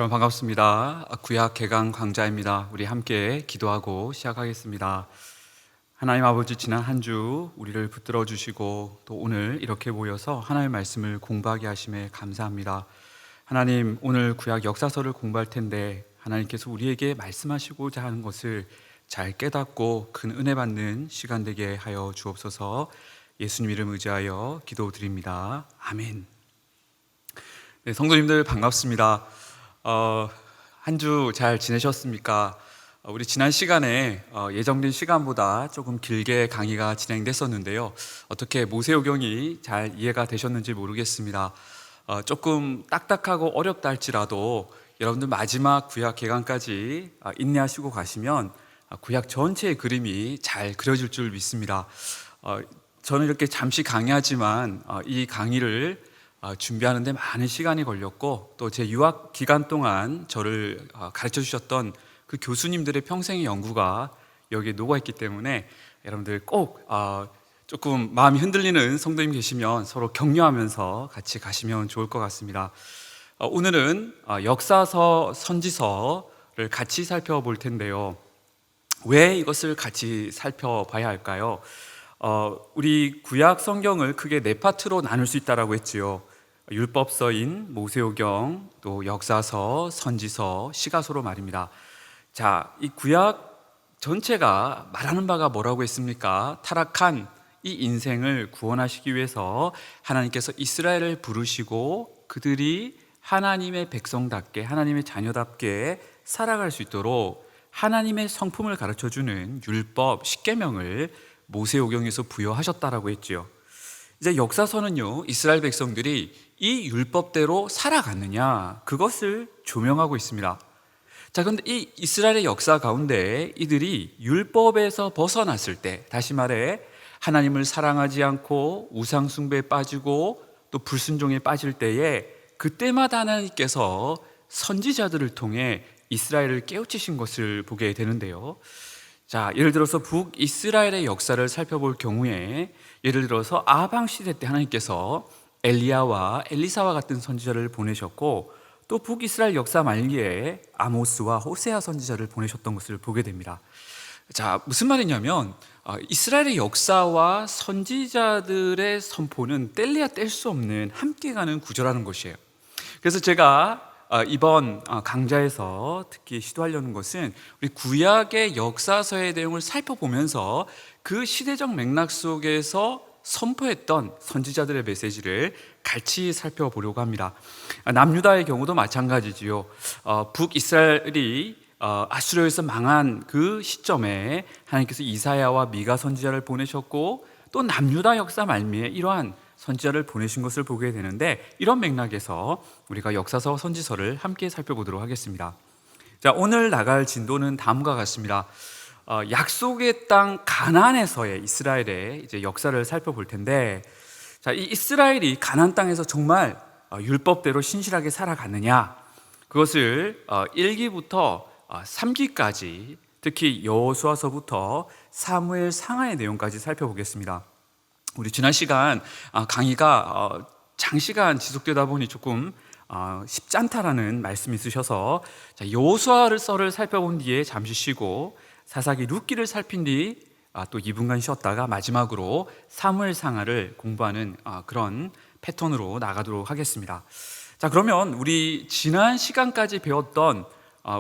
여러분 반갑습니다. 구약 개강 강좌입니다. 우리 함께 기도하고 시작하겠습니다. 하나님 아버지, 지난 한 주 우리를 붙들어 주시고 또 오늘 이렇게 모여서 하나님의 말씀을 공부하게 하심에 감사합니다. 하나님, 오늘 구약 역사서를 공부할 텐데 하나님께서 우리에게 말씀하시고자 하는 것을 잘 깨닫고 큰 은혜 받는 시간 되게 하여 주옵소서. 예수님 이름 의지하여 기도드립니다. 아멘. 네, 성도님들 반갑습니다. 한 주 잘 지내셨습니까? 우리 지난 시간에 예정된 시간보다 조금 길게 강의가 진행됐었는데요. 어떻게 모세오경이 잘 이해가 되셨는지 모르겠습니다. 조금 딱딱하고 어렵다 할지라도 여러분들 마지막 구약 개강까지 인내하시고 가시면 구약 전체의 그림이 잘 그려질 줄 믿습니다. 저는 이렇게 잠시 강의하지만 이 강의를 준비하는데 많은 시간이 걸렸고 또 제 유학 기간 동안 저를 가르쳐 주셨던 그 교수님들의 평생의 연구가 여기에 녹아있기 때문에 여러분들 꼭 조금 마음이 흔들리는 성도님 계시면 서로 격려하면서 같이 가시면 좋을 것 같습니다. 오늘은 역사서, 선지서를 같이 살펴볼 텐데요. 왜 이것을 같이 살펴봐야 할까요? 우리 구약 성경을 크게 네 파트로 나눌 수 있다라고 했지요. 율법서인 모세오경, 또 역사서, 선지서, 시가서로 말입니다. 자, 이 구약 전체가 말하는 바가 뭐라고 했습니까? 타락한 이 인생을 구원하시기 위해서 하나님께서 이스라엘을 부르시고 그들이 하나님의 백성답게, 하나님의 자녀답게 살아갈 수 있도록 하나님의 성품을 가르쳐주는 율법, 십계명을 모세오경에서 부여하셨다라고 했지요. 이제 역사서는요, 이스라엘 백성들이 이 율법대로 살아갔느냐, 그것을 조명하고 있습니다. 자, 그런데 이 이스라엘의 역사 가운데 이들이 율법에서 벗어났을 때, 다시 말해 하나님을 사랑하지 않고 우상 숭배에 빠지고 또 불순종에 빠질 때에 그때마다 하나님께서 선지자들을 통해 이스라엘을 깨우치신 것을 보게 되는데요. 자, 예를 들어서 북이스라엘의 역사를 살펴볼 경우에 예를 들어서 아방 시대 때 하나님께서 엘리야와 엘리사와 같은 선지자를 보내셨고 또 북이스라엘 역사 말기에 아모스와 호세아 선지자를 보내셨던 것을 보게 됩니다. 자, 무슨 말이냐면 이스라엘의 역사와 선지자들의 선포는 뗄래야 뗄 수 없는 함께 가는 구조라는 것이에요. 그래서 제가 이번 강좌에서 특히 시도하려는 것은 우리 구약의 역사서의 내용을 살펴보면서 그 시대적 맥락 속에서 선포했던 선지자들의 메시지를 같이 살펴보려고 합니다. 남유다의 경우도 마찬가지지요. 북이스라엘이 아수르에서 망한 그 시점에 하나님께서 이사야와 미가 선지자를 보내셨고 또 남유다 역사 말미에 이러한 선지자를 보내신 것을 보게 되는데 이런 맥락에서 우리가 역사서, 선지서를 함께 살펴보도록 하겠습니다. 자, 오늘 나갈 진도는 다음과 같습니다. 약속의 땅 가나안에서의 이스라엘의 이제 역사를 살펴볼 텐데, 자, 이 이스라엘이 가나안 땅에서 정말 율법대로 신실하게 살아갔느냐, 그것을 1기부터 3기까지 특히 여호수아서부터 사무엘 상하의 내용까지 살펴보겠습니다. 우리 지난 시간 강의가 장시간 지속되다 보니 조금 쉽지 않다라는 말씀이 있으셔서 여호수아서를 살펴본 뒤에 잠시 쉬고 사사기 룻기를 살핀 뒤 또 2분간 쉬었다가 마지막으로 사무엘 상하를 공부하는 그런 패턴으로 나가도록 하겠습니다. 자, 그러면 우리 지난 시간까지 배웠던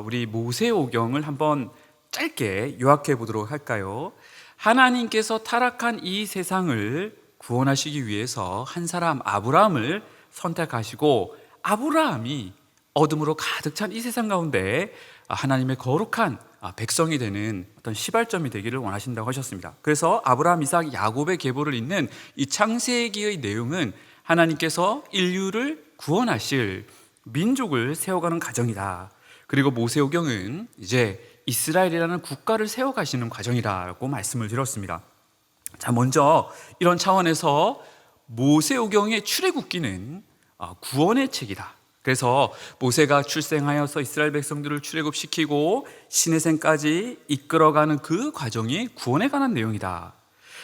우리 모세오경을 한번 짧게 요약해 보도록 할까요? 하나님께서 타락한 이 세상을 구원하시기 위해서 한 사람 아브라함을 선택하시고 아브라함이 어둠으로 가득 찬 이 세상 가운데 하나님의 거룩한 백성이 되는 어떤 시발점이 되기를 원하신다고 하셨습니다. 그래서 아브라함, 이삭, 야곱의 계보를 잇는 이 창세기의 내용은 하나님께서 인류를 구원하실 민족을 세워가는 과정이다. 그리고 모세오경은 이제 이스라엘이라는 국가를 세워가시는 과정이라고 말씀을 드렸습니다. 자, 먼저 이런 차원에서 모세오경의 출애굽기는 구원의 책이다. 그래서 모세가 출생하여서 이스라엘 백성들을 출애굽시키고 시내생까지 이끌어가는 그 과정이 구원에 관한 내용이다.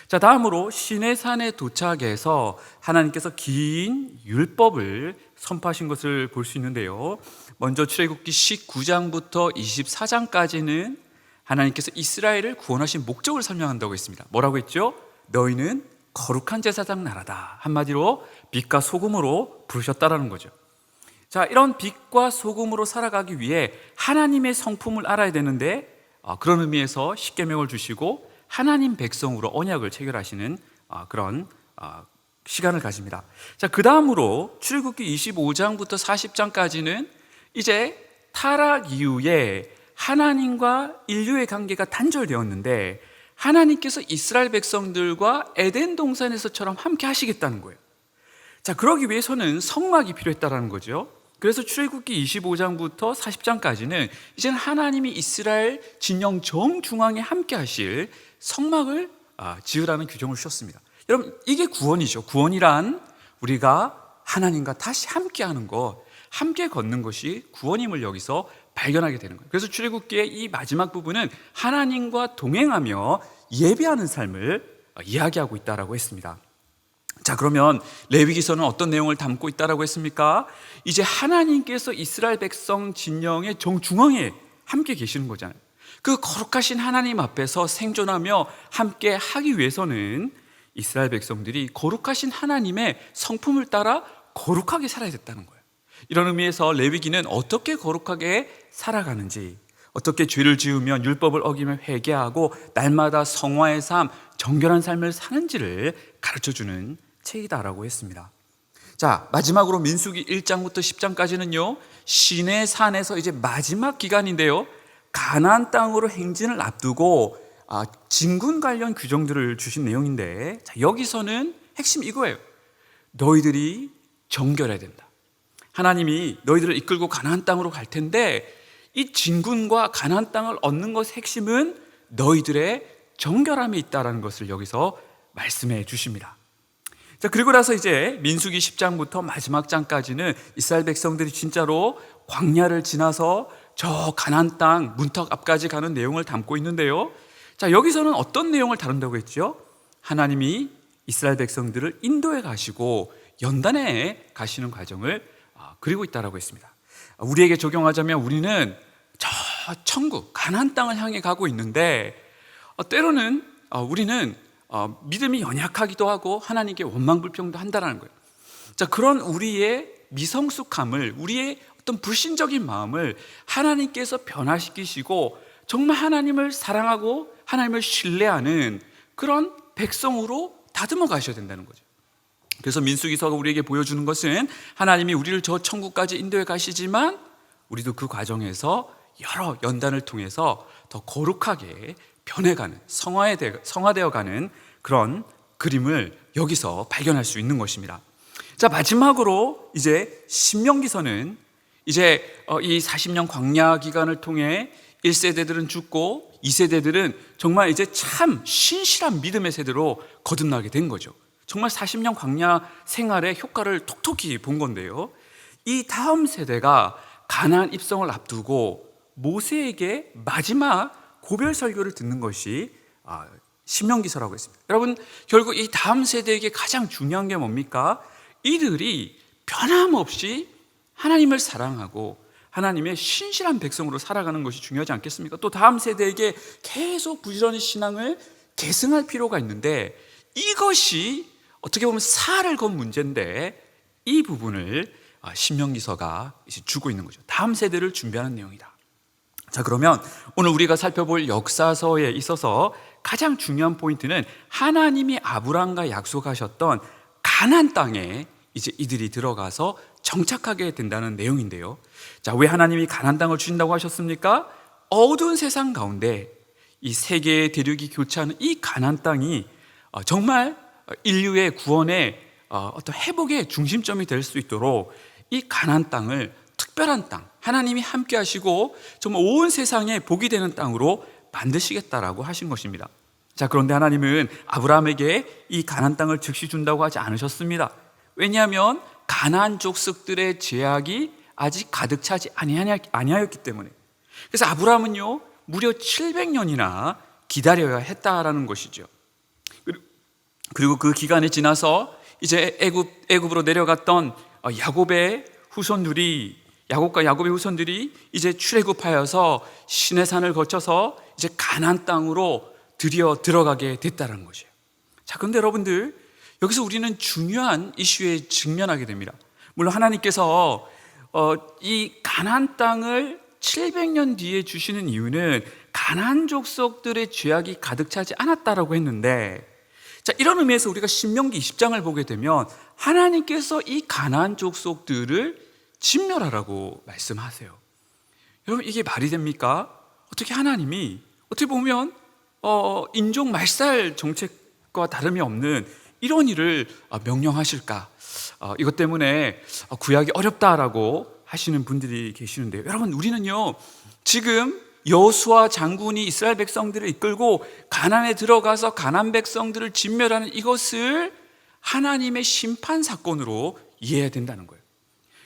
자, 다음으로 시내산에 도착해서 하나님께서 긴 율법을 선포하신 것을 볼 수 있는데요. 먼저 출애굽기 19장부터 24장까지는 하나님께서 이스라엘을 구원하신 목적을 설명한다고 했습니다. 뭐라고 했죠? 너희는 거룩한 제사장 나라다. 한마디로 빛과 소금으로 부르셨다라는 거죠. 자, 이런 빛과 소금으로 살아가기 위해 하나님의 성품을 알아야 되는데, 그런 의미에서 십계명을 주시고 하나님 백성으로 언약을 체결하시는 그런 시간을 가집니다. 자, 그 다음으로 출애굽기 25장부터 40장까지는 이제 타락 이후에 하나님과 인류의 관계가 단절되었는데 하나님께서 이스라엘 백성들과 에덴 동산에서처럼 함께 하시겠다는 거예요. 자, 그러기 위해서는 성막이 필요했다라는 거죠. 그래서 출애굽기 25장부터 40장까지는 이제는 하나님이 이스라엘 진영 정중앙에 함께 하실 성막을 지으라는 규정을 주셨습니다. 여러분, 이게 구원이죠. 구원이란 우리가 하나님과 다시 함께하는 것, 함께 걷는 것이 구원임을 여기서 발견하게 되는 거예요. 그래서 출애굽기의 이 마지막 부분은 하나님과 동행하며 예배하는 삶을 이야기하고 있다라고 했습니다. 자, 그러면 레위기서는 어떤 내용을 담고 있다라고 했습니까? 이제 하나님께서 이스라엘 백성 진영의 정중앙에 함께 계시는 거잖아요. 그 거룩하신 하나님 앞에서 생존하며 함께 하기 위해서는 이스라엘 백성들이 거룩하신 하나님의 성품을 따라 거룩하게 살아야 됐다는 거예요. 이런 의미에서 레위기는 어떻게 거룩하게 살아가는지, 어떻게 죄를 지으면 율법을 어기며 회개하고 날마다 성화의 삶, 정결한 삶을 사는지를 가르쳐주는 책이다라고 했습니다. 자, 마지막으로 민수기 1장부터 10장까지는요 시내산에서 이제 마지막 기간인데요, 가나안 땅으로 행진을 앞두고 진군 관련 규정들을 주신 내용인데, 자, 여기서는 핵심 이거예요. 너희들이 정결해야 된다. 하나님이 너희들을 이끌고 가나안 땅으로 갈 텐데 이 진군과 가나안 땅을 얻는 것의 핵심은 너희들의 정결함이 있다라는 것을 여기서 말씀해 주십니다. 자, 그리고 나서 이제 민수기 10장부터 마지막 장까지는 이스라엘 백성들이 진짜로 광야를 지나서 저 가나안 땅 문턱 앞까지 가는 내용을 담고 있는데요. 자, 여기서는 어떤 내용을 다룬다고 했죠? 하나님이 이스라엘 백성들을 인도해 가시고 연단에 가시는 과정을 그리고 있다라고 했습니다. 우리에게 적용하자면 우리는 저 천국 가나안 땅을 향해 가고 있는데 때로는 우리는 믿음이 연약하기도 하고 하나님께 원망불평도 한다라는 거예요. 자, 그런 우리의 미성숙함을, 우리의 어떤 불신적인 마음을 하나님께서 변화시키시고 정말 하나님을 사랑하고 하나님을 신뢰하는 그런 백성으로 다듬어 가셔야 된다는 거죠. 그래서 민수기서가 우리에게 보여주는 것은 하나님이 우리를 저 천국까지 인도해 가시지만 우리도 그 과정에서 여러 연단을 통해서 더 거룩하게 변해가는, 성화되어가는 그런 그림을 여기서 발견할 수 있는 것입니다. 자, 마지막으로 이제 신명기서는 이제 이 40년 광야 기간을 통해 1세대들은 죽고 2세대들은 정말 이제 참 신실한 믿음의 세대로 거듭나게 된 거죠. 정말 40년 광야 생활의 효과를 톡톡히 본 건데요, 이 다음 세대가 가나안 입성을 앞두고 모세에게 마지막 고별 설교를 듣는 것이 신명기서라고 했습니다. 여러분, 결국 이 다음 세대에게 가장 중요한 게 뭡니까? 이들이 변함없이 하나님을 사랑하고 하나님의 신실한 백성으로 살아가는 것이 중요하지 않겠습니까? 또 다음 세대에게 계속 부지런히 신앙을 계승할 필요가 있는데, 이것이 어떻게 보면 살을 건 문제인데 이 부분을 신명기서가 이제 주고 있는 거죠. 다음 세대를 준비하는 내용이다. 자, 그러면 오늘 우리가 살펴볼 역사서에 있어서 가장 중요한 포인트는 하나님이 아브라함과 약속하셨던 가나안 땅에 이제 이들이 들어가서 정착하게 된다는 내용인데요. 자, 왜 하나님이 가나안 땅을 주신다고 하셨습니까? 어두운 세상 가운데 이 세 개의 대륙이 교차하는 이 가나안 땅이 정말 인류의 구원의 어떤 회복의 중심점이 될 수 있도록 이 가나안 땅을 특별한 땅, 하나님이 함께 하시고 정말 온 세상에 복이 되는 땅으로 만드시겠다라고 하신 것입니다. 자, 그런데 하나님은 아브라함에게 이 가나안 땅을 즉시 준다고 하지 않으셨습니다. 왜냐하면 가나안 족속들의 제약이 아직 가득 차지 아니하였기 때문에. 그래서 아브라함은요 무려 700년이나 기다려야 했다라는 것이죠. 그리고 그 기간이 지나서 이제 애굽으로 내려갔던 야곱의 후손들이, 야곱과 야곱의 후손들이 이제 출애굽하여서 시내산을 거쳐서 이제 가나안 땅으로 드디어 들어가게 됐다는 것이에요. 자, 그런데 여러분들, 여기서 우리는 중요한 이슈에 직면하게 됩니다. 물론 하나님께서 이 가나안 땅을 700년 뒤에 주시는 이유는 가나안 족속들의 죄악이 가득 차지 않았다라고 했는데, 자, 이런 의미에서 우리가 신명기 20장을 보게 되면 하나님께서 이 가나안 족속들을 진멸하라고 말씀하세요. 여러분, 이게 말이 됩니까? 어떻게 하나님이 어떻게 보면 인종 말살 정책과 다름이 없는 이런 일을 명령하실까? 이것 때문에 구약이 어렵다라고 하시는 분들이 계시는데요. 여러분, 우리는요 지금 여호수아 장군이 이스라엘 백성들을 이끌고 가나안에 들어가서 가나안 백성들을 진멸하는 이것을 하나님의 심판 사건으로 이해해야 된다는 거예요.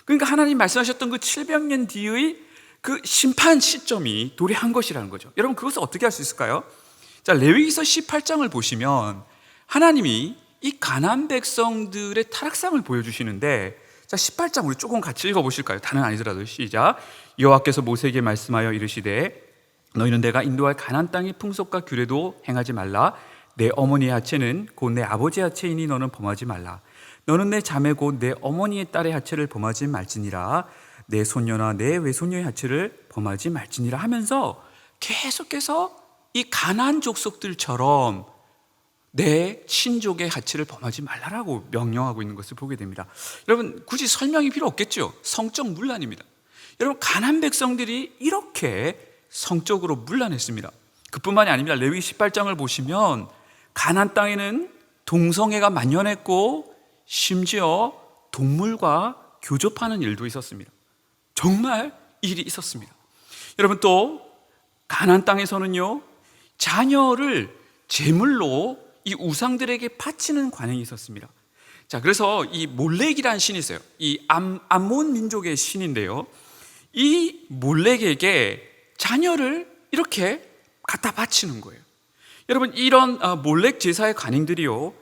그러니까 하나님 말씀하셨던 그 700년 뒤의 그 심판 시점이 도래한 것이라는 거죠. 여러분, 그것을 어떻게 할 수 있을까요? 자, 레위기서 18장을 보시면 하나님이 이 가나안 백성들의 타락상을 보여주시는데, 자, 18장 우리 조금 같이 읽어보실까요? 다는 아니더라도. 시작. 여호와께서 모세에게 말씀하여 이르시되 너희는 내가 인도할 가나안 땅의 풍속과 규례도 행하지 말라. 내 어머니의 하체는 곧 내 아버지의 하체이니 너는 범하지 말라. 너는 내 자매 곧 내 어머니의 딸의 하체를 범하지 말지니라. 내 손녀나 내 외손녀의 하체를 범하지 말지니라 하면서 계속해서 이 가나안 족속들처럼 내 친족의 하체를 범하지 말라라고 명령하고 있는 것을 보게 됩니다. 여러분, 굳이 설명이 필요 없겠죠? 성적 문란입니다. 여러분, 가나안 백성들이 이렇게 성적으로 문란했습니다. 그뿐만이 아닙니다. 레위기 18장을 보시면 가나안 땅에는 동성애가 만연했고 심지어 동물과 교접하는 일도 있었습니다. 정말 일이 있었습니다. 여러분, 또 가나안 땅에서는요 자녀를 제물로 이 우상들에게 바치는 관행이 있었습니다. 자, 그래서 이 몰렉이라는 신이 있어요. 이 암몬 민족의 신인데요, 이 몰렉에게 자녀를 이렇게 갖다 바치는 거예요. 여러분, 이런 몰렉 제사의 관행들이요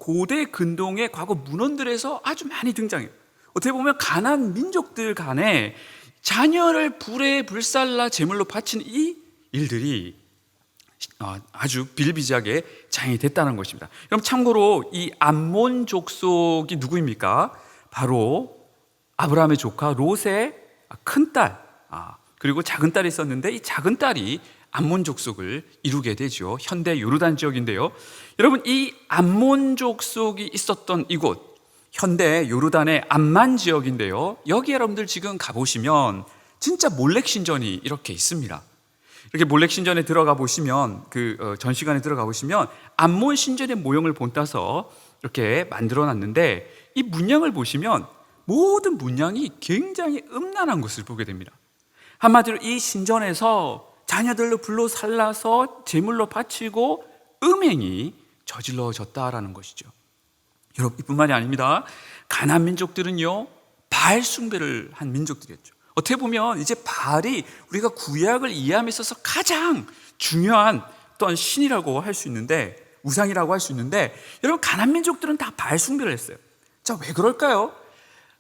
고대 근동의 과거 문헌들에서 아주 많이 등장해요. 어떻게 보면 가나안 민족들 간에 자녀를 불에 불살라 제물로 바치는 이 일들이 아주 비일비재하게 장이 됐다는 것입니다. 그럼 참고로 이 암몬 족속이 누구입니까? 바로 아브라함의 조카 롯의 큰딸, 그리고 작은 딸이 있었는데 이 작은 딸이 암몬 족속을 이루게 되죠. 현대 요르단 지역인데요. 여러분, 이 암몬 족속이 있었던 이곳, 현대 요르단의 암만 지역인데요, 여기 여러분들 지금 가보시면 진짜 몰렉 신전이 이렇게 있습니다. 이렇게 몰렉 신전에 들어가 보시면, 전시관에 들어가 보시면 암몬 신전의 모형을 본따서 이렇게 만들어 놨는데, 이 문양을 보시면 모든 문양이 굉장히 음란한 것을 보게 됩니다. 한마디로 이 신전에서 자녀들로 불로 살라서 제물로 바치고 음행이 저질러졌다라는 것이죠. 여러분, 이뿐만이 아닙니다. 가나안 민족들은요 바알 숭배를 한 민족들이었죠. 어떻게 보면 이제 바알이 우리가 구약을 이해함에 있어서 가장 중요한 어떤 신이라고 할 수 있는데, 우상이라고 할 수 있는데, 여러분, 가나안 민족들은 다 바알 숭배를 했어요. 자, 왜 그럴까요?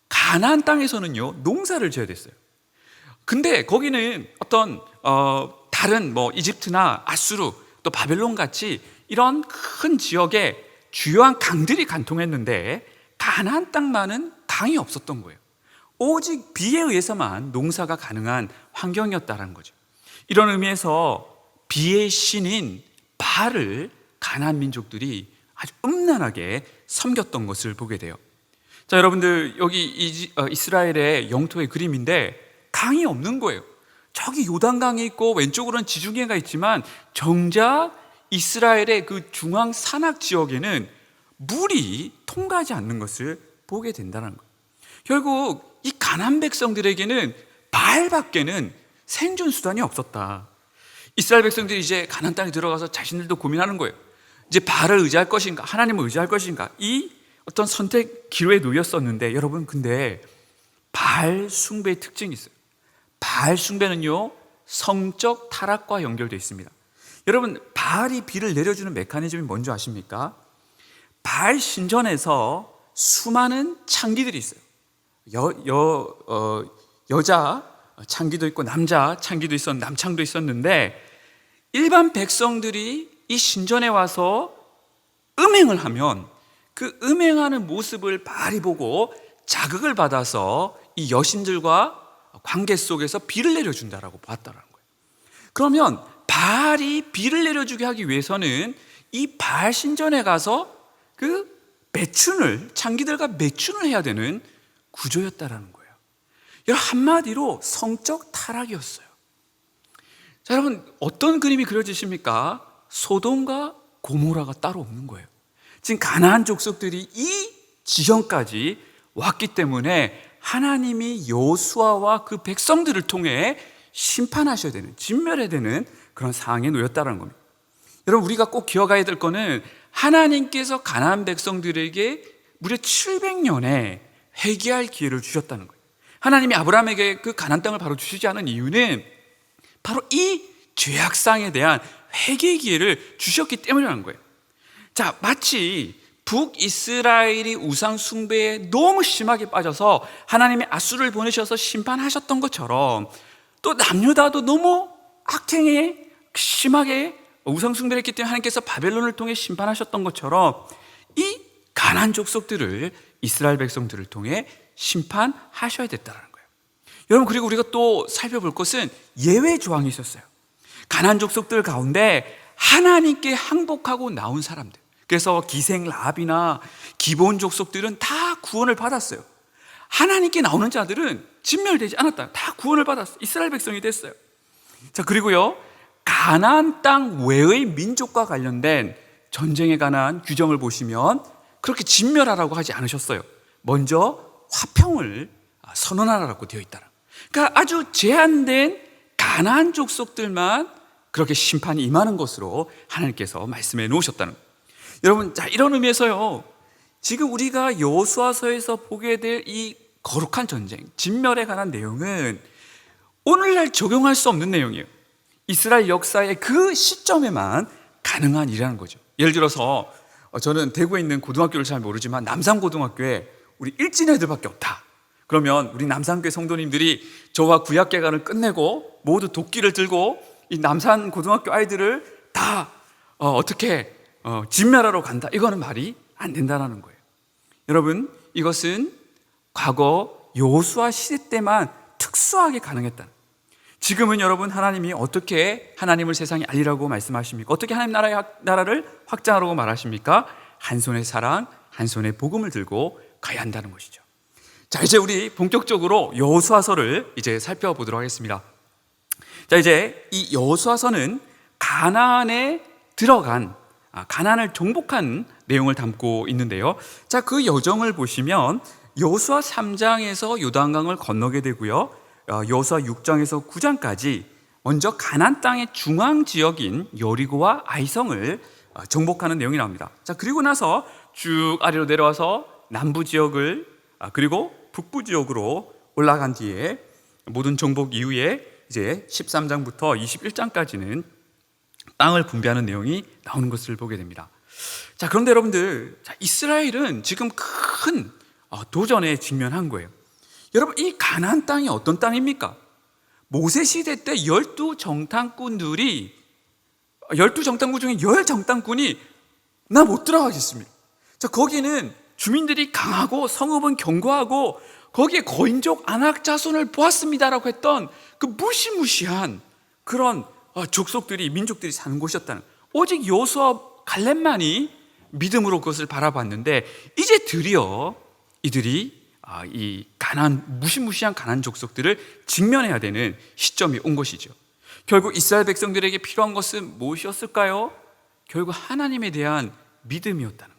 가나안 땅에서는요 농사를 지어야 됐어요. 근데 거기는 어떤 다른 이집트나 아수르 또 바벨론 같이 이런 큰 지역에 주요한 강들이 간통했는데 가나안 땅만은 강이 없었던 거예요. 오직 비에 의해서만 농사가 가능한 환경이었다는 거죠. 이런 의미에서 비의 신인 바알을 가나안 민족들이 아주 음란하게 섬겼던 것을 보게 돼요. 자, 여러분들, 여기 이스라엘의 영토의 그림인데 강이 없는 거예요. 저기 요단강이 있고 왼쪽으로는 지중해가 있지만 정작 이스라엘의 그 중앙 산악 지역에는 물이 통과하지 않는 것을 보게 된다는 거예요. 결국 이 가나안 백성들에게는 바알밖에는 생존 수단이 없었다. 이스라엘 백성들이 이제 가나안 땅에 들어가서 자신들도 고민하는 거예요. 이제 바알을 의지할 것인가, 하나님을 의지할 것인가, 이 어떤 선택 기로에 놓였었는데, 여러분, 근데 바알 숭배의 특징이 있어요. 바알 숭배는요 성적 타락과 연결되어 있습니다. 여러분, 바알이 비를 내려주는 메커니즘이 뭔지 아십니까? 바알 신전에서 수많은 창기들이 있어요. 여자 창기도 있고 남자 창기도 남창도 있었는데, 일반 백성들이 이 신전에 와서 음행을 하면 그 음행하는 모습을 바알이 보고 자극을 받아서 이 여신들과 관계 속에서 비를 내려준다라고 봤다라는 거예요. 그러면 바알이 비를 내려주게 하기 위해서는 이 바알 신전에 가서 그 매춘을, 창기들과 매춘을 해야 되는 구조였다라는 거예요. 여러분, 한마디로 성적 타락이었어요. 자, 여러분, 어떤 그림이 그려지십니까? 소돔과 고모라가 따로 없는 거예요. 지금 가나안 족속들이 이 지형까지 왔기 때문에 하나님이 여호수아와 그 백성들을 통해 심판하셔야 되는, 진멸해야 되는 그런 상황에 놓였다는 겁니다. 여러분, 우리가 꼭 기억해야 될 거는 하나님께서 가나안 백성들에게 무려 700년의 회개할 기회를 주셨다는 거예요. 하나님이 아브라함에게 그 가나안 땅을 바로 주시지 않은 이유는 바로 이 죄악상에 대한 회개의 기회를 주셨기 때문이라는 거예요. 자, 마치 북이스라엘이 우상 숭배에 너무 심하게 빠져서 하나님이 앗수를 보내셔서 심판하셨던 것처럼, 또 남유다도 너무 악행에 심하게 우상 숭배를 했기 때문에 하나님께서 바벨론을 통해 심판하셨던 것처럼 이 가나안 족속들을, 이스라엘 백성들을 통해 심판하셔야 됐다는 거예요. 여러분, 그리고 우리가 또 살펴볼 것은 예외 조항이 있었어요. 가나안 족속들 가운데 하나님께 항복하고 나온 사람들, 그래서 기생 라합이나 기브온 족속들은 다 구원을 받았어요. 하나님께 나오는 자들은 진멸되지 않았다. 다 구원을 받았어요. 이스라엘 백성이 됐어요. 자, 그리고요, 가나안 땅 외의 민족과 관련된 전쟁에 관한 규정을 보시면 그렇게 진멸하라고 하지 않으셨어요. 먼저 화평을 선언하라고 되어 있다. 그러니까 아주 제한된 가나안 족속들만 그렇게 심판이 임하는 것으로 하나님께서 말씀해 놓으셨다는 거예요. 여러분, 자, 이런 의미에서요, 지금 우리가 여호수아서에서 보게 될 이 거룩한 전쟁, 진멸에 관한 내용은 오늘날 적용할 수 없는 내용이에요. 이스라엘 역사의 그 시점에만 가능한 일이라는 거죠. 예를 들어서 저는 대구에 있는 고등학교를 잘 모르지만 남산고등학교에 우리 일진 애들밖에 없다. 그러면 우리 남산교회 성도님들이 저와 구약개관을 끝내고 모두 도끼를 들고 이 남산고등학교 아이들을 다 어떻게 진멸하러 간다, 이거는 말이 안 된다는 거예요. 여러분, 이것은 과거 여호수아 시대 때만 특수하게 가능했다. 지금은 여러분, 하나님이 어떻게 하나님을 세상에 알리라고 말씀하십니까? 어떻게 하나님 나라를 확장하라고 말하십니까? 한 손에 사랑, 한 손에 복음을 들고 가야 한다는 것이죠. 자, 이제 우리 본격적으로 여호수아서를 이제 살펴보도록 하겠습니다. 자, 이제 이 여호수아서는 가나안에 들어간, 가나안을 정복한 내용을 담고 있는데요. 자, 그 여정을 보시면 여호수아 3장에서 요단강을 건너게 되고요, 여호수아 6장에서 9장까지 먼저 가나안 땅의 중앙 지역인 여리고와 아이성을 정복하는 내용이 나옵니다. 자, 그리고 나서 쭉 아래로 내려와서 남부 지역을, 그리고 북부 지역으로 올라간 뒤에 모든 정복 이후에 이제 13장부터 21장까지는 땅을 분배하는 내용이 나오는 것을 보게 됩니다. 자, 그런데 여러분들, 이스라엘은 지금 큰 도전에 직면한 거예요. 여러분, 이 가나안 땅이 어떤 땅입니까? 모세 시대 때 12정탐꾼 중에 10정탐꾼이 나 못 들어가겠습니다. 자, 거기는 주민들이 강하고 성읍은 견고하고 거기에 거인족 안악 자손을 보았습니다라고 했던 그 무시무시한 그런 족속들이, 민족들이 사는 곳이었다는, 오직 여호수아 갈렙만이 믿음으로 그것을 바라봤는데, 이제 드디어 이들이 이 무시무시한 가나안 족속들을 직면해야 되는 시점이 온 것이죠. 결국 이스라엘 백성들에게 필요한 것은 무엇이었을까요? 결국 하나님에 대한 믿음이었다는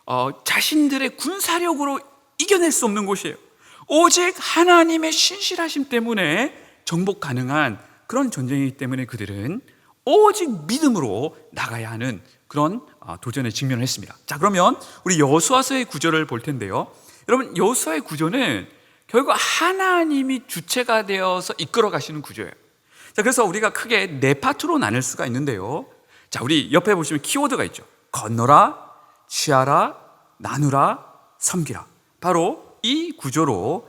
거예요. 자신들의 군사력으로 이겨낼 수 없는 곳이에요. 오직 하나님의 신실하심 때문에 정복 가능한 그런 전쟁이기 때문에 그들은 오직 믿음으로 나가야 하는 그런 도전에 직면을 했습니다. 자, 그러면 우리 여호수아서의 구절을 볼 텐데요. 여러분, 여호수아의 구조는 결국 하나님이 주체가 되어서 이끌어 가시는 구조예요. 자, 그래서 우리가 크게 네 파트로 나눌 수가 있는데요. 자, 우리 옆에 보시면 키워드가 있죠. 건너라, 취하라, 나누라, 섬기라. 바로 이 구조로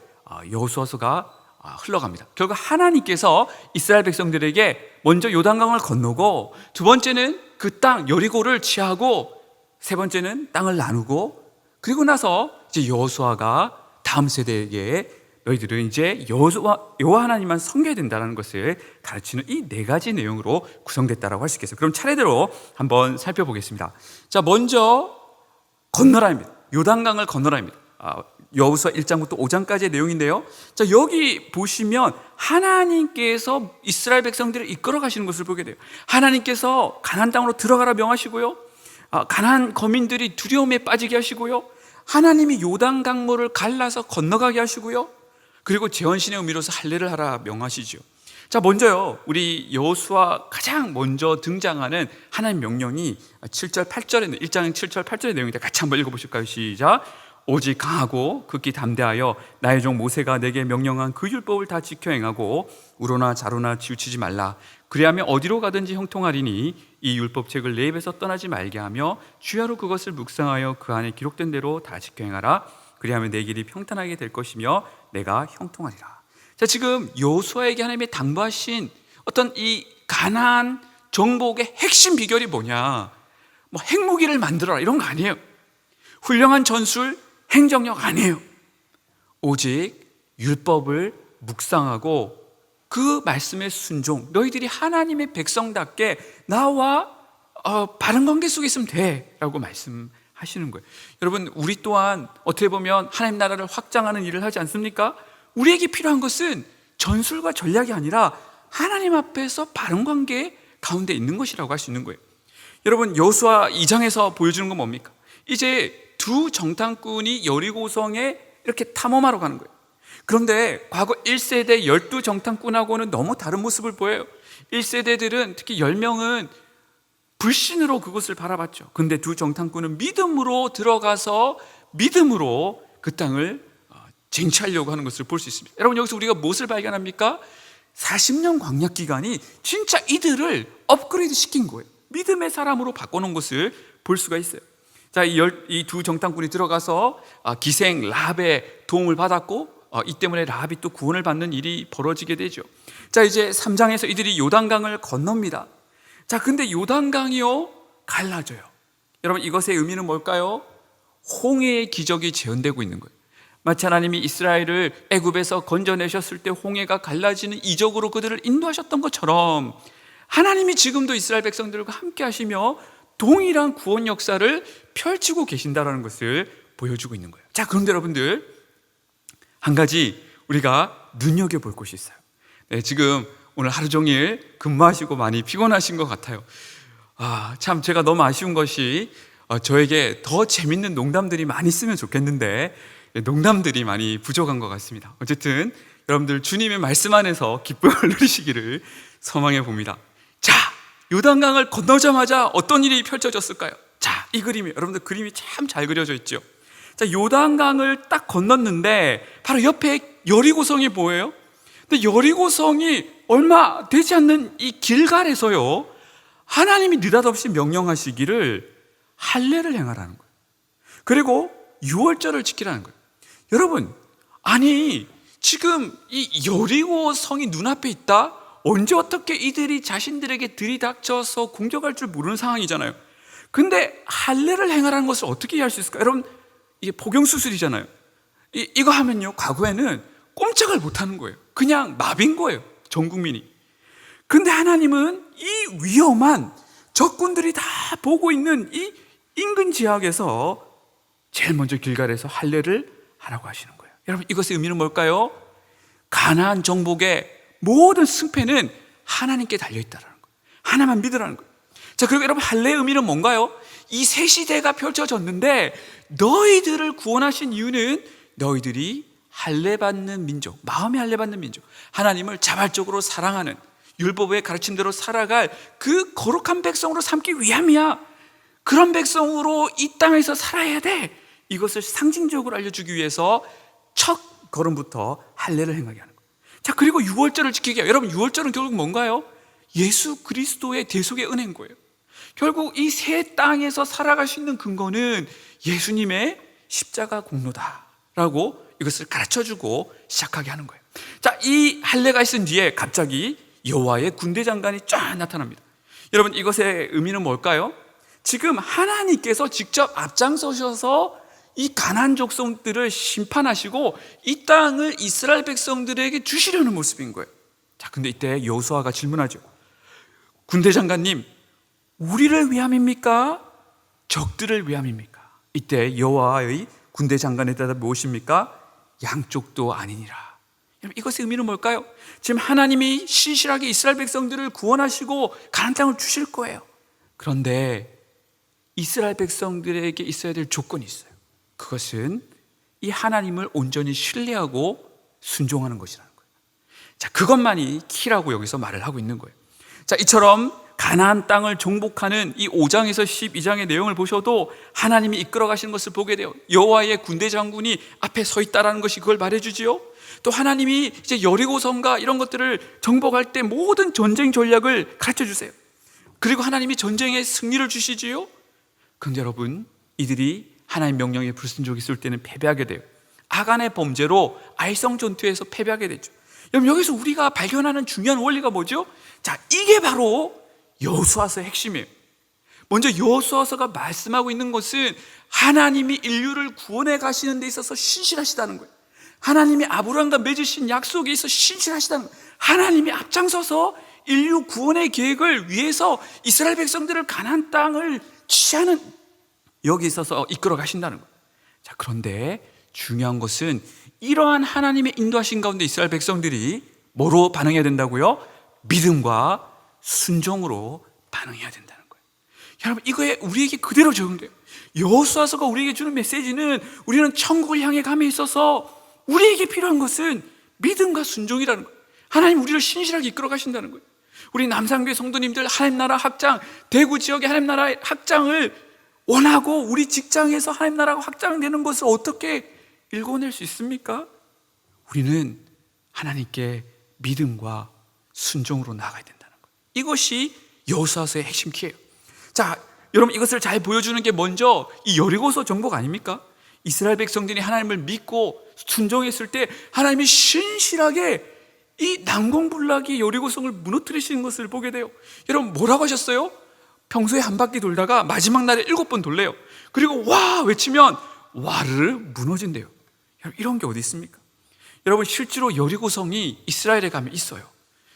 여호수아서가 흘러갑니다. 결국 하나님께서 이스라엘 백성들에게 먼저 요단강을 건너고, 두 번째는 그 땅 여리고를 취하고, 세 번째는 땅을 나누고, 그리고 나서 이제 여호수아가 다음 세대에게 너희들은 이제 여호와 하나님만 섬겨야 된다는 것을 가르치는 이 네 가지 내용으로 구성됐다라고 할 수 있겠어요. 그럼 차례대로 한번 살펴보겠습니다. 자, 먼저 건너라입니다. 요단강을 건너라입니다. 여호수아 1장부터 5장까지의 내용인데요. 자, 여기 보시면 하나님께서 이스라엘 백성들을 이끌어 가시는 것을 보게 돼요. 하나님께서 가나안 땅으로 들어가라 명하시고요, 가나안 거민들이 두려움에 빠지게 하시고요, 하나님이 요단 강물을 갈라서 건너가게 하시고요, 그리고 재헌신의 의미로서 할례를 하라 명하시죠. 자, 먼저요, 우리 여호수아 가장 먼저 등장하는 하나님 명령이 7절 8절에 1장 7절 8절의 내용인데, 같이 한번 읽어보실까요? 시작. 오직 강하고 극히 담대하여 나의 종 모세가 내게 명령한 그 율법을 다 지켜 행하고 우로나 자로나 치우치지 말라. 그리하면 어디로 가든지 형통하리니 이 율법책을 내 입에서 떠나지 말게 하며 주야로 그것을 묵상하여 그 안에 기록된 대로 다 지켜 행하라. 그리하면 내 길이 평탄하게 될 것이며 내가 형통하리라. 자, 지금 여호수아에게 하나님의 당부하신 어떤 이 가나안 정복의 핵심 비결이 뭐냐, 뭐 핵무기를 만들어라 이런 거 아니에요. 훌륭한 전술, 행정력 아니에요. 오직 율법을 묵상하고 그 말씀에 순종, 너희들이 하나님의 백성답게 나와 바른 관계 속에 있으면 돼 라고 말씀하시는 거예요. 여러분, 우리 또한 어떻게 보면 하나님 나라를 확장하는 일을 하지 않습니까? 우리에게 필요한 것은 전술과 전략이 아니라 하나님 앞에서 바른 관계 가운데 있는 것이라고 할 수 있는 거예요. 여러분, 여호수아 2장에서 보여주는 건 뭡니까? 이제 두 정탐꾼이 여리고성에 이렇게 탐험하러 가는 거예요. 그런데 과거 1세대 12정탐꾼하고는 너무 다른 모습을 보여요. 1세대들은 특히 10명은 불신으로 그곳을 바라봤죠. 근데 두 정탐꾼은 믿음으로 들어가서 믿음으로 그 땅을 쟁취하려고 하는 것을 볼 수 있습니다. 여러분, 여기서 우리가 무엇을 발견합니까? 40년 광약 기간이 진짜 이들을 업그레이드 시킨 거예요. 믿음의 사람으로 바꿔놓은 것을 볼 수가 있어요. 자, 이 두 정탐꾼이 들어가서 기생 라합의 도움을 받았고, 이 때문에 라합이 또 구원을 받는 일이 벌어지게 되죠. 자, 이제 3장에서 이들이 요단강을 건넙니다. 자, 근데 요단강이요 갈라져요. 여러분, 이것의 의미는 뭘까요? 홍해의 기적이 재현되고 있는 거예요. 마치 하나님이 이스라엘을 애굽에서 건져내셨을 때 홍해가 갈라지는 이적으로 그들을 인도하셨던 것처럼 하나님이 지금도 이스라엘 백성들과 함께 하시며 동일한 구원 역사를 펼치고 계신다는 것을 보여주고 있는 거예요. 자, 그런데 여러분들, 한 가지 우리가 눈여겨볼 것이 있어요. 네, 지금 오늘 하루 종일 근무하시고 많이 피곤하신 것 같아요. 참 제가 너무 아쉬운 것이 저에게 더 재밌는 농담들이 많이 있으면 좋겠는데 농담들이 많이 부족한 것 같습니다. 어쨌든 여러분들 주님의 말씀 안에서 기쁨을 누리시기를 소망해 봅니다. 자, 요단강을 건너자마자 어떤 일이 펼쳐졌을까요? 자, 이 그림이, 여러분들 그림이 참 잘 그려져 있죠. 자, 요단강을 딱 건넜는데 바로 옆에 여리고성이 보여요. 근데 여리고성이 얼마 되지 않는 이 길갈에서요, 하나님이 느닷없이 명령하시기를 할례를 행하라는 거예요. 그리고 유월절을 지키라는 거예요. 여러분, 아니 지금 이 여리고성이 눈앞에 있다? 언제 어떻게 이들이 자신들에게 들이닥쳐서 공격할 줄 모르는 상황이잖아요. 근데 할례를 행하라는 것을 어떻게 이해할 수 있을까요? 여러분, 이게 복용수술이잖아요. 이거 하면요, 과거에는 꼼짝을 못하는 거예요. 그냥 마비인 거예요, 전 국민이. 근데 하나님은 이 위험한 적군들이 다 보고 있는 이 인근 지역에서 제일 먼저 길갈에서 할례를 하라고 하시는 거예요. 여러분, 이것의 의미는 뭘까요? 가나안 정복의 모든 승패는 하나님께 달려있다는 거예요. 하나만 믿으라는 거예요. 자, 그리고 여러분, 할례의 의미는 뭔가요? 이 새 시대가 펼쳐졌는데 너희들을 구원하신 이유는 너희들이 할례받는 민족, 마음에 할례받는 민족, 하나님을 자발적으로 사랑하는, 율법의 가르친 대로 살아갈 그 거룩한 백성으로 삼기 위함이야. 그런 백성으로 이 땅에서 살아야 돼. 이것을 상징적으로 알려주기 위해서 첫 걸음부터 할례를 행하게 하는 거예요. 자, 그리고 유월절을 지키게 해요. 여러분, 유월절은 결국 뭔가요? 예수 그리스도의 대속의 은혜인 거예요. 결국 이 새 땅에서 살아갈 수 있는 근거는 예수님의 십자가 공로다라고 이것을 가르쳐주고 시작하게 하는 거예요. 자, 이 할례가 있은 뒤에 갑자기 여호와의 군대 장관이 쫙 나타납니다. 여러분, 이것의 의미는 뭘까요? 지금 하나님께서 직접 앞장서셔서 이 가나안 족속들을 심판하시고 이 땅을 이스라엘 백성들에게 주시려는 모습인 거예요. 자, 근데 이때 여호수아가 질문하죠. 군대 장관님, 우리를 위함입니까? 적들을 위함입니까? 이때 여호와의 군대 장관의 대답이 무엇입니까? 양쪽도 아니니라. 여러분, 이것의 의미는 뭘까요? 지금 하나님이 신실하게 이스라엘 백성들을 구원하시고 가나안 땅을 주실 거예요. 그런데 이스라엘 백성들에게 있어야 될 조건이 있어요. 그것은 이 하나님을 온전히 신뢰하고 순종하는 것이라는 거예요. 자, 그것만이 키라고 여기서 말을 하고 있는 거예요. 자, 이처럼 가나안 땅을 정복하는 이 5장에서 12장의 내용을 보셔도 하나님이 이끌어 가시는 것을 보게 돼요. 여호와의 군대 장군이 앞에 서 있다라는 것이 그걸 말해주지요. 또 하나님이 이제 여리고성과 이런 것들을 정복할 때 모든 전쟁 전략을 가르쳐 주세요. 그리고 하나님이 전쟁에 승리를 주시지요. 그런데 여러분, 이들이 하나님 명령에 불순종했을 때는 패배하게 돼요. 아간의 범죄로 아이성 전투에서 패배하게 되죠. 여러분, 여기서 우리가 발견하는 중요한 원리가 뭐죠? 자, 이게 바로 여호수아서의 핵심이에요. 먼저 여호수아서가 말씀하고 있는 것은 하나님이 인류를 구원해 가시는 데 있어서 신실하시다는 거예요. 하나님이 아브라함과 맺으신 약속에 있어서 신실하시다는 거예요. 하나님이 앞장서서 인류 구원의 계획을 위해서 이스라엘 백성들을 가나안 땅을 취하는 여기 있어서 이끌어 가신다는 거예요. 자, 그런데 중요한 것은 이러한 하나님의 인도하신 가운데 이스라엘 백성들이 뭐로 반응해야 된다고요? 믿음과 순종으로 반응해야 된다는 거예요. 여러분, 이거에 우리에게 그대로 적용돼요. 여호수아서가 우리에게 주는 메시지는 우리는 천국을 향해 감에 있어서 우리에게 필요한 것은 믿음과 순종이라는 거예요. 하나님 우리를 신실하게 이끌어 가신다는 거예요. 우리 남산교회 성도님들 하나님 나라 확장, 대구 지역의 하나님 나라 확장을 원하고 우리 직장에서 하나님 나라가 확장되는 것을 어떻게 읽어낼 수 있습니까? 우리는 하나님께 믿음과 순종으로 나아가야 된다는 거예요. 이것이 여호수아서의 핵심 키예요. 자, 여러분, 이것을 잘 보여주는 게 먼저 이 여리고서 정복 아닙니까? 이스라엘 백성들이 하나님을 믿고 순종했을 때 하나님이 신실하게 이 난공불락이 여리고성을 무너뜨리시는 것을 보게 돼요. 여러분, 뭐라고 하셨어요? 평소에 한 바퀴 돌다가 마지막 날에 7번 돌래요. 그리고 와 외치면 와르르 무너진대요. 여러분, 이런 게 어디 있습니까? 여러분, 실제로 여리고성이 이스라엘에 가면 있어요.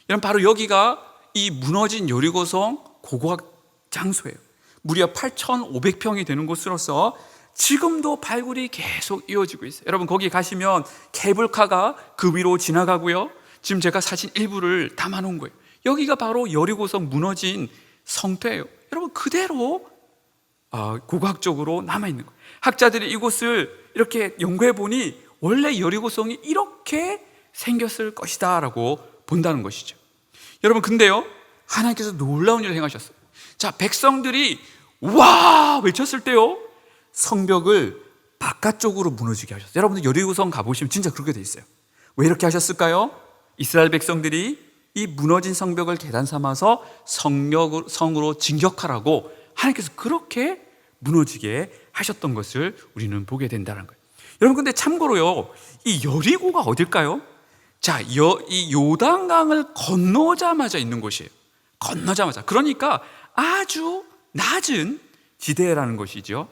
여러분, 바로 여기가 이 무너진 여리고성 고고학 장소예요. 무려 8,500평이 되는 곳으로서 지금도 발굴이 계속 이어지고 있어요. 여러분, 거기 가시면 케이블카가 그 위로 지나가고요. 지금 제가 사진 일부를 담아 놓은 거예요. 여기가 바로 여리고성 무너진 성터예요. 여러분, 그대로 고고학적으로 남아있는 거예요. 학자들이 이곳을 이렇게 연구해 보니 원래 여리고성이 이렇게 생겼을 것이다 라고 본다는 것이죠. 여러분, 근데요, 하나님께서 놀라운 일을 행하셨어요. 자, 백성들이 와 외쳤을 때요, 성벽을 바깥쪽으로 무너지게 하셨어요. 여러분들 여리고성 가보시면 진짜 그렇게 돼 있어요. 왜 이렇게 하셨을까요? 이스라엘 백성들이 이 무너진 성벽을 계단 삼아서 성으로 진격하라고 하나님께서 그렇게 무너지게 하셨던 것을 우리는 보게 된다는 거예요. 여러분, 근데 참고로요, 이 여리고가 어딜까요? 자, 이 요단강을 건너자마자 있는 곳이에요. 건너자마자. 그러니까 아주 낮은 지대라는 것이죠.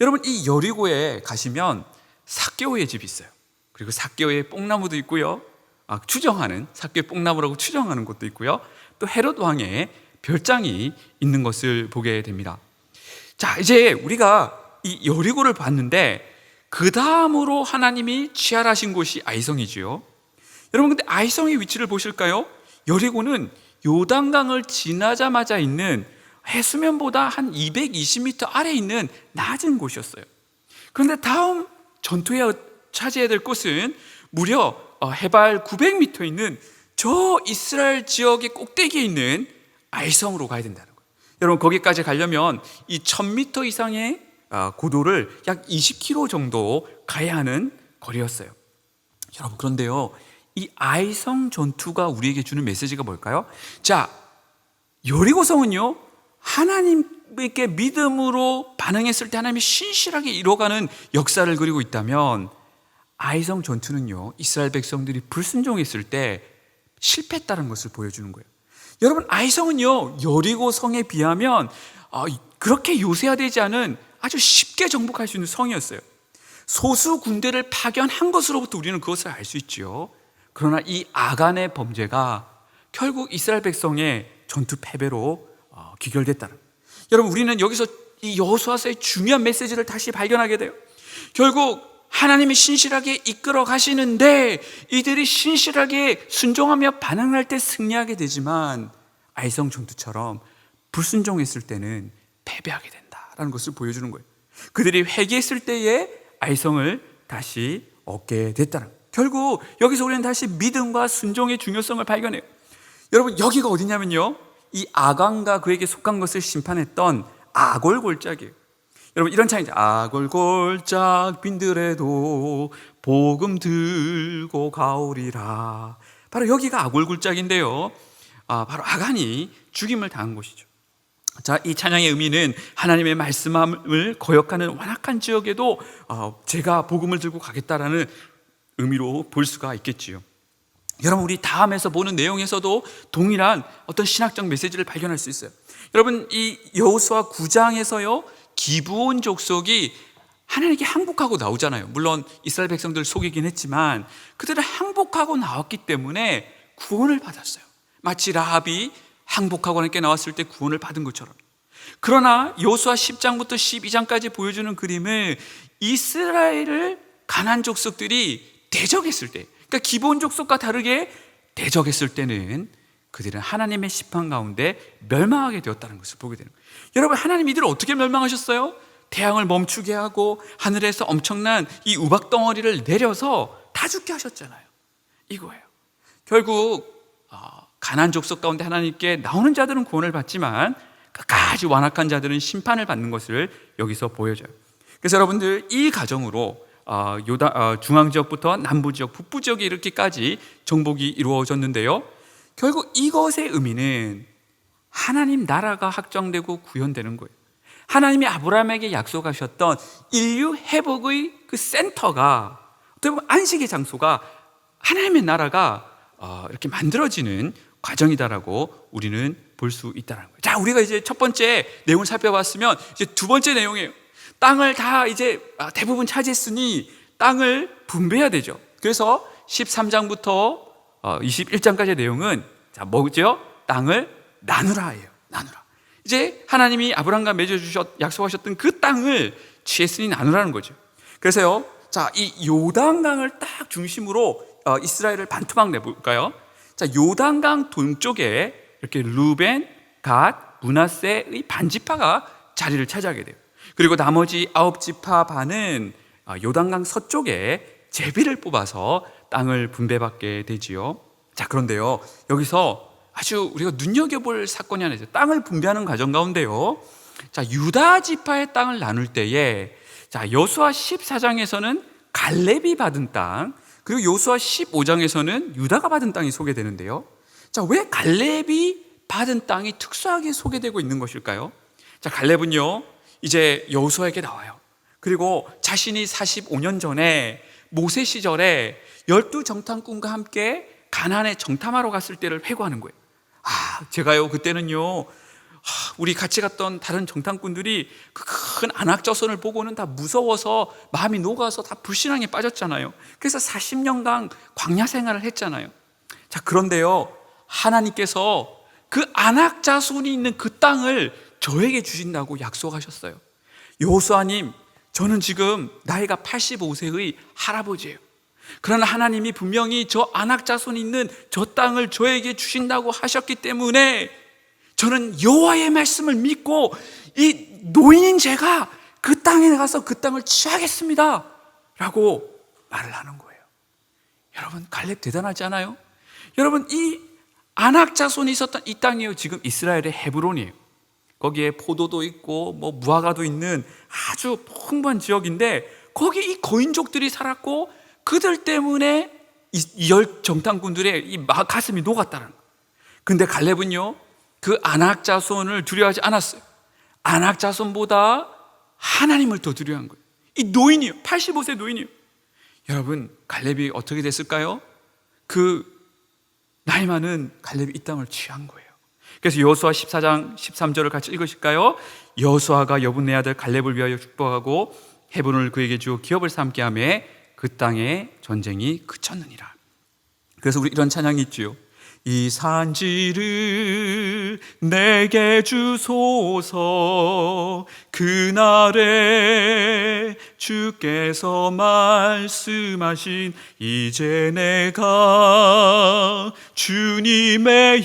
여러분, 이 여리고에 가시면 삭개오의 집이 있어요. 그리고 삭개오의 뽕나무도 있고요. 추정하는, 삭개오의 뽕나무라고 추정하는 곳도 있고요. 또 헤롯 왕의 별장이 있는 것을 보게 됩니다. 자, 이제 우리가 이 여리고를 봤는데 그 다음으로 하나님이 취하하신 곳이 아이성이지요. 여러분, 근데 아이성의 위치를 보실까요? 여리고는 요단강을 지나자마자 있는 해수면보다 한 220m 아래에 있는 낮은 곳이었어요. 그런데 다음 전투에 차지해야 될 곳은 무려 해발 900m 있는 저 이스라엘 지역의 꼭대기에 있는 아이성으로 가야 된다는 거예요. 여러분, 거기까지 가려면 이 1000m 이상의 고도를 약 20km 정도 가야 하는 거리였어요. 여러분, 그런데요, 이 아이성 전투가 우리에게 주는 메시지가 뭘까요? 자, 여리고성은요, 하나님께 믿음으로 반응했을 때 하나님이 신실하게 이뤄가는 역사를 그리고 있다면, 아이성 전투는요, 이스라엘 백성들이 불순종했을 때 실패했다는 것을 보여주는 거예요. 여러분, 아이성은요, 여리고 성에 비하면 그렇게 요새화되지 않은 아주 쉽게 정복할 수 있는 성이었어요. 소수 군대를 파견한 것으로부터 우리는 그것을 알 수 있지요. 그러나 이 아간의 범죄가 결국 이스라엘 백성의 전투 패배로 귀결됐다는 거예요. 여러분, 우리는 여기서 이 여호수아서의 중요한 메시지를 다시 발견하게 돼요. 결국 하나님이 신실하게 이끌어 가시는데 이들이 신실하게 순종하며 반응할 때 승리하게 되지만, 아이성 전투처럼 불순종했을 때는 패배하게 된다라는 것을 보여주는 거예요. 그들이 회개했을 때에 아이성을 다시 얻게 됐다는 거예요. 결국 여기서 우리는 다시 믿음과 순종의 중요성을 발견해요. 여러분, 여기가 어디냐면요, 이 아간과 그에게 속한 것을 심판했던 아골골짝이에요. 여러분, 이런 차이죠. 아골골짝 빈들에도 복음 들고 가오리라. 바로 여기가 아골골짝인데요, 바로 아간이 죽임을 당한 곳이죠. 자, 이 찬양의 의미는 하나님의 말씀을 거역하는 완악한 지역에도 제가 복음을 들고 가겠다라는 의미로 볼 수가 있겠지요. 여러분, 우리 다음에서 보는 내용에서도 동일한 어떤 신학적 메시지를 발견할 수 있어요. 여러분, 이 여호수아 9장에서요, 기브온 족속이 하나님께 항복하고 나오잖아요. 물론 이스라엘 백성들 속이긴 했지만 그들은 항복하고 나왔기 때문에 구원을 받았어요. 마치 라합이 항복하고 하나님께 나왔을 때 구원을 받은 것처럼. 그러나 여호수아 10장부터 12장까지 보여주는 그림은 이스라엘을 가나안 족속들이 대적했을 때, 그러니까 기브온 족속과 다르게 대적했을 때는 그들은 하나님의 심판 가운데 멸망하게 되었다는 것을 보게 되는 거예요. 여러분, 하나님 이들을 어떻게 멸망하셨어요? 태양을 멈추게 하고 하늘에서 엄청난 이 우박 덩어리를 내려서 다 죽게 하셨잖아요. 이거예요. 결국 가나안 족속 가운데 하나님께 나오는 자들은 구원을 받지만 끝까지 완악한 자들은 심판을 받는 것을 여기서 보여줘요. 그래서 여러분들, 이 가정으로 중앙 지역부터 남부 지역, 북부 지역에 이렇게까지 정복이 이루어졌는데요, 결국 이것의 의미는 하나님 나라가 확정되고 구현되는 거예요. 하나님이 아브라함에게 약속하셨던 인류 회복의 그 센터가, 어떻게 보면 안식의 장소가, 하나님의 나라가 이렇게 만들어지는 과정이다라고 우리는 볼 수 있다는 거예요. 자, 우리가 이제 첫 번째 내용을 살펴봤으면 이제 두 번째 내용이에요. 땅을 다 이제 대부분 차지했으니 땅을 분배해야 되죠. 그래서 13장부터 21장까지의 내용은 뭐죠? 땅을 나누라예요. 나누라. 이제 하나님이 아브라함과 약속하셨던 그 땅을 취했으니 나누라는 거죠. 그래서요, 자, 이 요단강을 딱 중심으로 이스라엘을 반토막 내볼까요? 자, 요단강 동쪽에 이렇게 루벤, 갓, 므낫세의 반지파가 자리를 차지하게 돼요. 그리고 나머지 9지파 반은 요단강 서쪽에 제비를 뽑아서 땅을 분배받게 되지요. 자, 그런데요, 여기서 아주 우리가 눈여겨볼 사건이 하나 있어요. 땅을 분배하는 과정 가운데요, 자, 유다 지파의 땅을 나눌 때에, 자, 여호수아 14장에서는 갈렙이 받은 땅, 그리고 여호수아 15장에서는 유다가 받은 땅이 소개되는데요, 자, 왜 갈렙이 받은 땅이 특수하게 소개되고 있는 것일까요? 자, 갈렙은요, 이제 여호수아에게 나와요. 그리고 자신이 45년 전에 모세 시절에 12정탐꾼과 함께 가나안에 정탐하러 갔을 때를 회고하는 거예요. 제가요, 그때는요, 우리 같이 갔던 다른 정탐꾼들이 그 큰 안악자손을 보고는 다 무서워서 마음이 녹아서 다 불신앙에 빠졌잖아요. 그래서 40년간 광야 생활을 했잖아요. 자, 그런데요, 하나님께서 그 안악자손이 있는 그 땅을 저에게 주신다고 약속하셨어요. 여호수아님, 저는 지금 나이가 85세의 할아버지예요. 그러나 하나님이 분명히 저 안악자손이 있는 저 땅을 저에게 주신다고 하셨기 때문에 저는 여호와의 말씀을 믿고 이 노인인 제가 그 땅에 가서 그 땅을 취하겠습니다 라고 말을 하는 거예요. 여러분, 갈렙 대단하지 않아요? 여러분, 이 안악자손이 있었던 이 땅이요, 지금 이스라엘의 헤브론이에요. 거기에 포도도 있고 무화과도 있는 아주 풍부한 지역인데, 거기 이 거인족들이 살았고 그들 때문에 이 열 정탐꾼들의 이 가슴이 녹았다는 거예요. 근데 갈렙은요, 그 아낙 자손을 두려워하지 않았어요. 아낙 자손보다 하나님을 더 두려워한 거예요. 이 노인이요, 85세 노인이요. 여러분, 갈렙이 어떻게 됐을까요? 그 나이 많은 갈렙이 이 땅을 취한 거예요. 그래서 여호수아 14장 13절을 같이 읽으실까요? 여호수아가 여분네 아들 갈렙을 위하여 축복하고 해분을 그에게 주어 기업을 삼게 하며 그 땅에 전쟁이 그쳤느니라. 그래서 우리 이런 찬양이 있지요. 이 산지를 내게 주소서, 그날에 주께서 말씀하신 이제 내가 주님의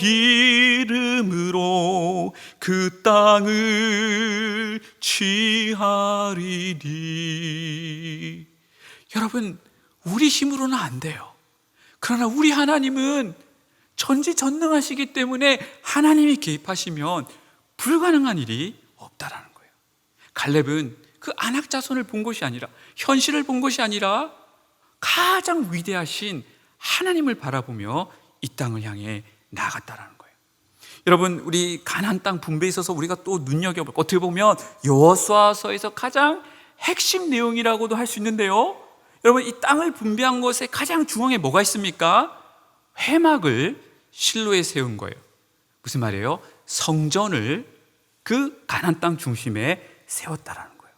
이름으로 그 땅을 취하리니. 여러분, 우리 힘으로는 안 돼요. 그러나 우리 하나님은 전지전능하시기 때문에 하나님이 개입하시면 불가능한 일이 없다라는 거예요. 갈렙은 그 아낙 자손을 본 것이 아니라, 현실을 본 것이 아니라 가장 위대하신 하나님을 바라보며 이 땅을 향해 나아갔다라는 거예요. 여러분, 우리 가나안 땅 분배에 있어서 우리가 또 눈여겨볼, 어떻게 보면 여호수아서에서 가장 핵심 내용이라고도 할 수 있는데요, 여러분, 이 땅을 분배한 것의 가장 중앙에 뭐가 있습니까? 회막을 실로에 세운 거예요. 무슨 말이에요? 성전을 그 가나안 땅 중심에 세웠다라는 거예요.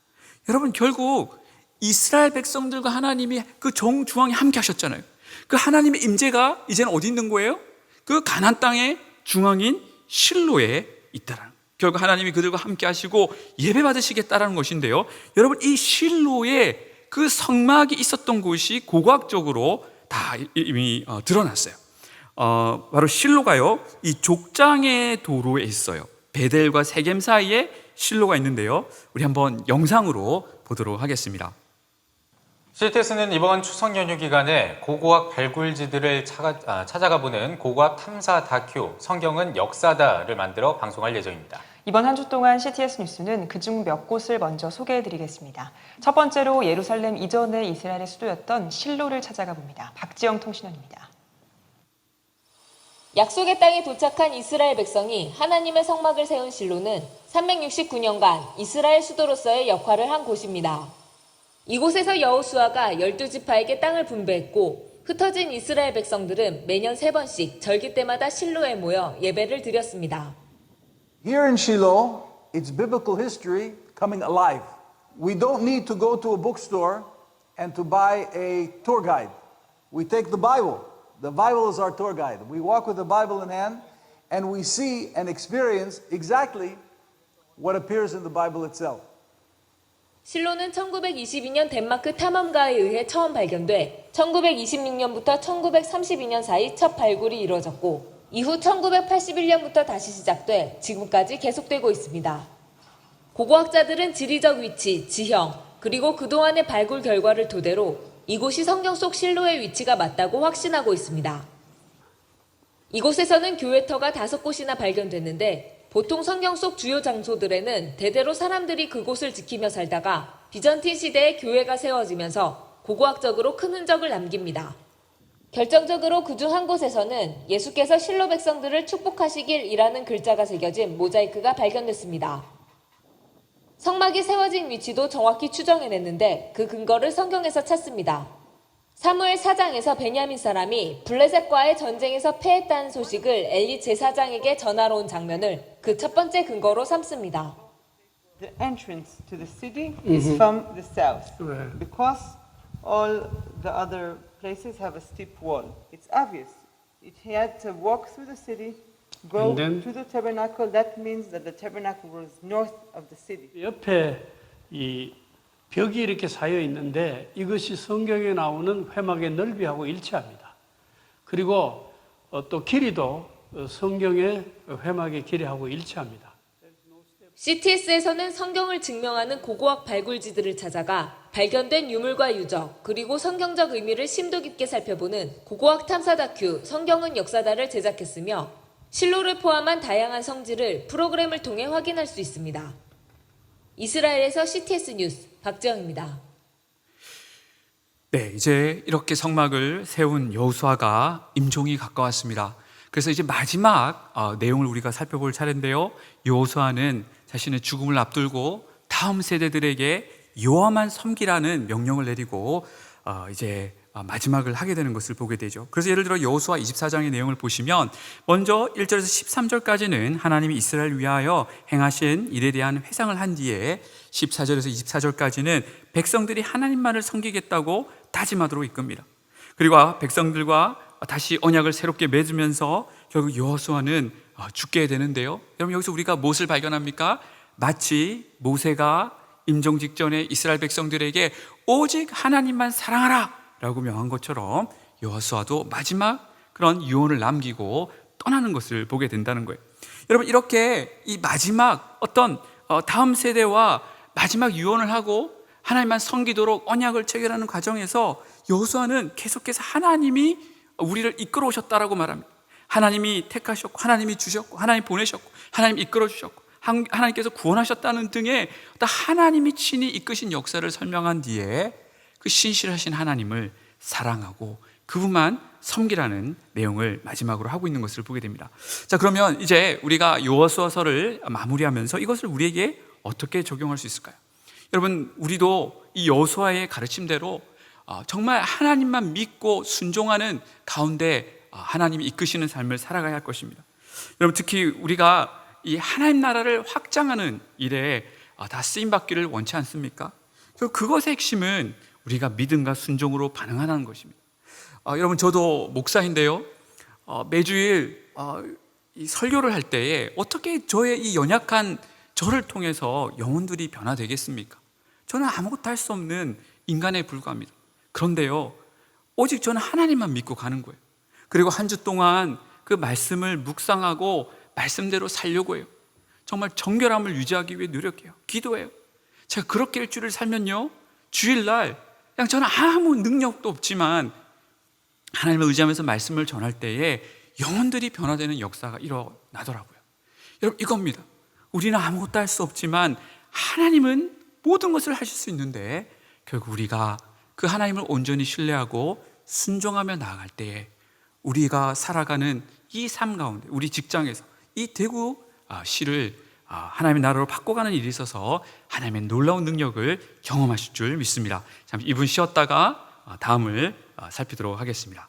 여러분, 결국 이스라엘 백성들과 하나님이 그 정중앙에 함께 하셨잖아요. 그 하나님의 임재가 이제는 어디 있는 거예요? 그 가나안 땅의 중앙인 실로에 있다라는 거예요. 결국 하나님이 그들과 함께 하시고 예배 받으시겠다라는 것인데요, 여러분, 이 실로에 그 성막이 있었던 곳이 고고학적으로 다 이미 드러났어요. 바로 실로가요, 이 족장의 도로에 있어요. 베델과 세겜 사이에 실로가 있는데요, 우리 한번 영상으로 보도록 하겠습니다. CTS는 이번 추석 연휴 기간에 고고학 발굴지들을 찾아가 보는 고고학 탐사 다큐 성경은 역사다를 만들어 방송할 예정입니다. 이번 한 주 동안 CTS 뉴스는 그중 몇 곳을 먼저 소개해드리겠습니다. 첫 번째로 예루살렘 이전의 이스라엘의 수도였던 실로를 찾아가 봅니다. 박지영 통신원입니다. 약속의 땅에 도착한 이스라엘 백성이 하나님의 성막을 세운 실로는 369년간 이스라엘 수도로서의 역할을 한 곳입니다. 이곳에서 여호수아가 12지파에게 땅을 분배했고, 흩어진 이스라엘 백성들은 매년 3번씩 절기 때마다 실로에 모여 예배를 드렸습니다. Here in Shiloh, it's biblical history coming alive. We don't need to go to a bookstore and to buy a tour guide. We take the Bible. The Bible is our tour guide. We walk with the Bible in hand and we see and experience exactly what appears in the Bible itself. 실로는 1922년 덴마크 탐험가에 의해 처음 발견돼 1926년부터 1932년 사이 첫 발굴이 이루어졌고, 이후 1981년부터 다시 시작돼 지금까지 계속되고 있습니다. 고고학자들은 지리적 위치, 지형, 그리고 그동안의 발굴 결과를 토대로 이곳이 성경 속 실로의 위치가 맞다고 확신하고 있습니다. 이곳에서는 교회터가 5곳이나 발견됐는데, 보통 성경 속 주요 장소들에는 대대로 사람들이 그곳을 지키며 살다가 비전틴 시대에 교회가 세워지면서 고고학적으로 큰 흔적을 남깁니다. 결정적으로 그중 한 곳에서는 예수께서 실로 백성들을 축복하시길이라는 글자가 새겨진 모자이크가 발견됐습니다. 성막이 세워진 위치도 정확히 추정해냈는데 그 근거를 성경에서 찾습니다. 사무엘 4장에서 베냐민 사람이 블레셋과의 전쟁에서 패했다는 소식을 엘리 제사장에게 전하러 온 장면을 그 첫 번째 근거로 삼습니다. The entrance to the city is from the south, because all the other places have a steep wall. It's obvious. It had to walk through the city, go to the tabernacle. That means that the tabernacle was north of the city. 옆에 이 벽이 이렇게 쌓여 있는데 이것이 성경에 나오는 회막의 넓이하고 일치합니다. 그리고 또 길이도 성경의 회막의 길이하고 일치합니다. CTS에서는 성경을 증명하는 고고학 발굴지들을 찾아가 발견된 유물과 유적, 그리고 성경적 의미를 심도 깊게 살펴보는 고고학 탐사 다큐 성경은 역사다를 제작했으며, 실로를 포함한 다양한 성지를 프로그램을 통해 확인할 수 있습니다. 이스라엘에서 CTS 뉴스 박지영입니다. 네, 이제 이렇게 성막을 세운 여호수아가 임종이 가까웠습니다. 그래서 이제 마지막 내용을 우리가 살펴볼 차례인데요. 여호수아는 자신의 죽음을 앞두고 다음 세대들에게 여호와만 섬기라는 명령을 내리고 이제 마지막을 하게 되는 것을 보게 되죠. 그래서 예를 들어 여호수아 24장의 내용을 보시면 먼저 1절에서 13절까지는 하나님이 이스라엘을 위하여 행하신 일에 대한 회상을 한 뒤에 14절에서 24절까지는 백성들이 하나님만을 섬기겠다고 다짐하도록 이끕니다. 그리고 백성들과 다시 언약을 새롭게 맺으면서 결국 여호수아는 죽게 되는데요. 여러분 여기서 우리가 무엇을 발견합니까? 마치 모세가 임종 직전에 이스라엘 백성들에게 오직 하나님만 사랑하라 라고 명한 것처럼 여호수아도 마지막 그런 유언을 남기고 떠나는 것을 보게 된다는 거예요. 여러분 이렇게 이 마지막 어떤 다음 세대와 마지막 유언을 하고 하나님만 섬기도록 언약을 체결하는 과정에서 여호수아는 계속해서 하나님이 우리를 이끌어 오셨다라고 말합니다. 하나님이 택하셨고 하나님이 주셨고 하나님 보내셨고 하나님 이끌어 주셨고 하나님께서 구원하셨다는 등의 하나님이 친히 이끄신 역사를 설명한 뒤에 그 신실하신 하나님을 사랑하고 그분만 섬기라는 내용을 마지막으로 하고 있는 것을 보게 됩니다. 자, 그러면 이제 우리가 여호수아서를 마무리하면서 이것을 우리에게 어떻게 적용할 수 있을까요? 여러분 우리도 이 여호수아의 가르침대로 정말 하나님만 믿고 순종하는 가운데 하나님이 이끄시는 삶을 살아가야 할 것입니다. 여러분 특히 우리가 이 하나님 나라를 확장하는 일에 다 쓰임받기를 원치 않습니까? 그것의 핵심은 우리가 믿음과 순종으로 반응하는 것입니다. 여러분 저도 목사인데요. 매주일 이 설교를 할 때에 어떻게 저의 이 연약한 저를 통해서 영혼들이 변화되겠습니까? 저는 아무것도 할 수 없는 인간에 불과합니다. 그런데요, 오직 저는 하나님만 믿고 가는 거예요. 그리고 한 주 동안 그 말씀을 묵상하고 말씀대로 살려고 해요. 정말 정결함을 유지하기 위해 노력해요. 기도해요. 제가 그렇게 일주일을 살면요, 주일날 그냥 저는 아무 능력도 없지만 하나님을 의지하면서 말씀을 전할 때에 영혼들이 변화되는 역사가 일어나더라고요. 여러분 이겁니다. 우리는 아무것도 할 수 없지만 하나님은 모든 것을 하실 수 있는데 결국 우리가 그 하나님을 온전히 신뢰하고 순종하며 나아갈 때에 우리가 살아가는 이 삶 가운데 우리 직장에서 이 대구 시를 하나님의 나라로 바꿔가는 일이 있어서 하나님의 놀라운 능력을 경험하실 줄 믿습니다. 잠시 2분 쉬었다가 다음을 살피도록 하겠습니다.